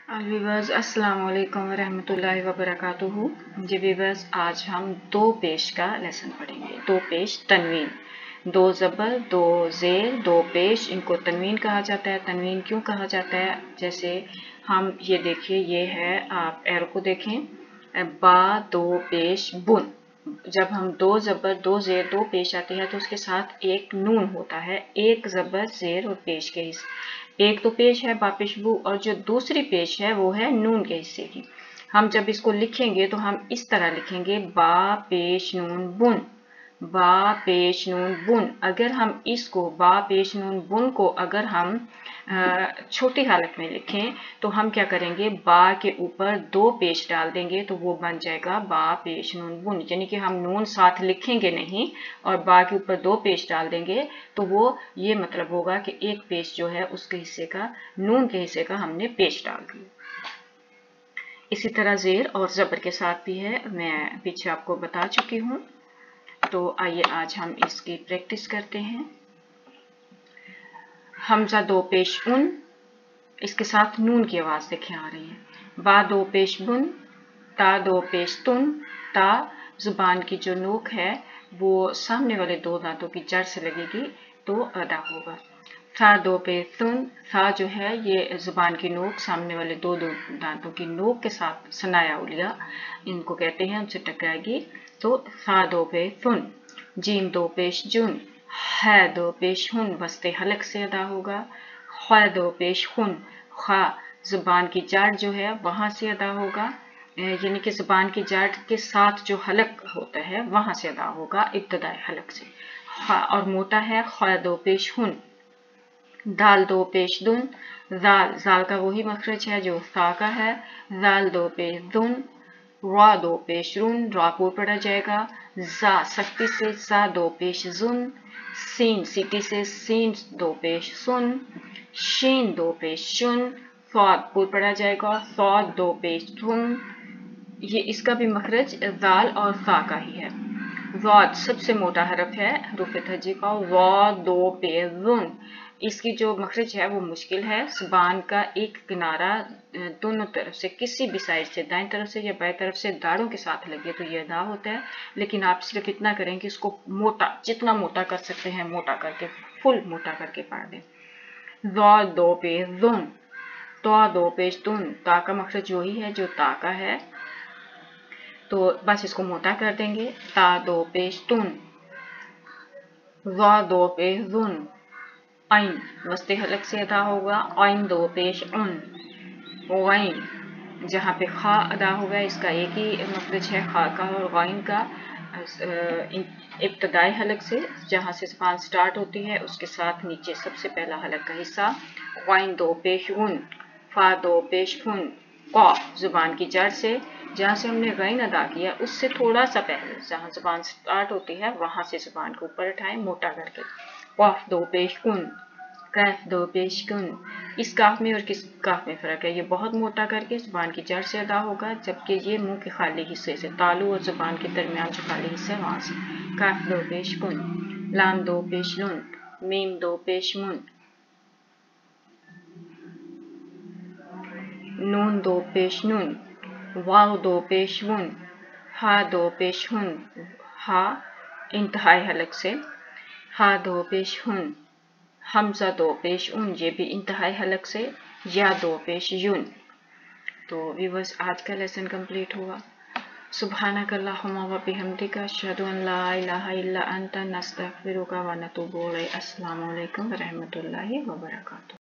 Viewers अस्सलाम वालेकुम वरहमतुल्लाहि वबरकातुहू। जी व्यूवर्स, आज हम दो पेश का लेसन पढ़ेंगे। दो पेश तनवीन, दो ज़बर दो ज़ेर दो पेश, इनको तनवीन कहा जाता है। तनवीन क्यों कहा जाता है? जैसे हम ये देखिए, ये है, आप एरो को देखें, बा दो पेश बुन। जब हम दो ज़बर दो ज़ेर दो पेश आती है तो उसके साथ एक नून होता है, एक ज़बर ज़ेर और पेश के हिस्से। एक तो पेश है बा पेश बू और जो दूसरी पेश है वो है नून के हिस्से की। हम जब इसको लिखेंगे तो हम इस तरह लिखेंगे, बा पेश नून बुन, बा पेश नून बुन। अगर हम इसको बा पेश नून बुन को अगर हम छोटी हालत में लिखें तो हम क्या करेंगे, बा के ऊपर दो पेश डाल देंगे तो वो बन जाएगा बा पेश नून बुन। यानी कि हम नून साथ लिखेंगे नहीं और बा के ऊपर दो पेश डाल देंगे तो वो ये मतलब होगा कि एक पेश जो है उसके हिस्से का, नून के हिस्से का हमने पेश डाल दिया। इसी तरह ज़ेर और ज़बर के साथ भी है, मैं पीछे आपको बता चुकी हूँ। तो आइए आज हम इसकी प्रैक्टिस करते हैं। हमजा दो पेश उन, इसके साथ नून की आवाज़ देखें आ रही है। बा दो पेश बुन, ता दो पेश तुन। ता जुबान की जो नोक है वो सामने वाले दो दांतों की जड़ से लगेगी तो अदा होगा। था दो पेश तुन, था जो है ये जुबान की नोक सामने वाले दो दांतों की नोक के साथ सनाया उलिया इनको कहते हैं, उनसे टकराएगी तो था दो पेश तुन। जीम दो पेश जुन, है दो पेश हुन वस्ते हलक से अदा होगा। ख्वा दो पेश हुन, खा जुबान की जाट जो है वहां से अदा होगा, यानी कि जुबान की जाट के साथ जो हलक होता है वहां से अदा होगा, इब्तदाई हलक से। और मोटा है ख्वा दो पेश हुन। दाल दो पेश दुन, दाल जाल का वही मखरज है जो सा का है। दाल दो पेश दुन, रा दो पेश रुन, रा को पढ़ा जाएगा। जा सख्ती से सा दो पेश जुन, सीन सीटी से सीन दो पेश सुन, शीन दो पेश शुन, सौद पुर पढ़ा जाएगा। सौद दो पेश थुम, ये इसका भी मखरज दाल और सा का ही है। वाद सबसे मोटा हरफ है रूफ़े तहजी का, वा दो पेश जुन। इसकी जो मखरज है वो मुश्किल है। ज़ुबान का एक किनारा दोनों तरफ से, किसी भी साइड से, दाएं तरफ से या बाएं तरफ से दाढ़ों के साथ लगे तो ये अदा होता है। लेकिन आप सिर्फ इतना करें कि इसको मोटा, जितना मोटा कर सकते हैं मोटा करके, फुल मोटा करके पढ़ दें। ज़ा दो पेश जुन, तो दो पेश तुन। ता का मखरज वही है जो ता का है, तो बस इसको मोटा कर देंगे। ता दो पेश तुन, ज़ा दो पेश जुन। आइन वस्ते हलक से अदा होगा। आइन दो पेश उन, गाइन जहाँ पे खा अदा होगा इसका एक ही मखरज है खा का और गाइन का, इब्तदाई हलक से जहाँ से ज़बान स्टार्ट होती है उसके साथ नीचे सबसे पहला हलक का हिस्सा। गाइन दो पेश उन, फा दो पेश फुन। कॉफ जुबान की जड़ से, जहाँ से हमने गाइन अदा किया उससे थोड़ा सा पहले जहाँ ज़बान स्टार्ट होती है वहां से ज़बान को ऊपर उठाएं मोटा करके। काफ दो पेश कुन, कैफ दो पेश कुन। इस काफ में और किस काफ में फ़र्क है, ये बहुत मोटा करके ज़ुबान की जड़ से अदा होगा, जबकि ये मुंह के खाली हिस्से से, तालू और ज़ुबान के दरमियान जो खाली हिस्सा है वहाँ से। काफ दो पेश कुन, लाम दो पेश लुन, मीम दो पेश मुन, नून दो पेश नुन, वाव दो पेश वुन, हा दो पेश हुन, हा इंतहाई हलक से, हा दो पेश हुन। हमजा दो पेश उन, ये भी इंतहाई हलक से, या दो पेश युन। तो व्यूअर्स, आज का लेसन कंप्लीट हुआ। सुब्हानक अल्लाहुम्मा व बिहम्दिका, अशहदु अन ला इलाहा इल्ला अंता, नस्तगफिरुका व नतूबु इलैक। अस्सलामु अलैकुम व रहमतुल्लाहि व बरकातुहू।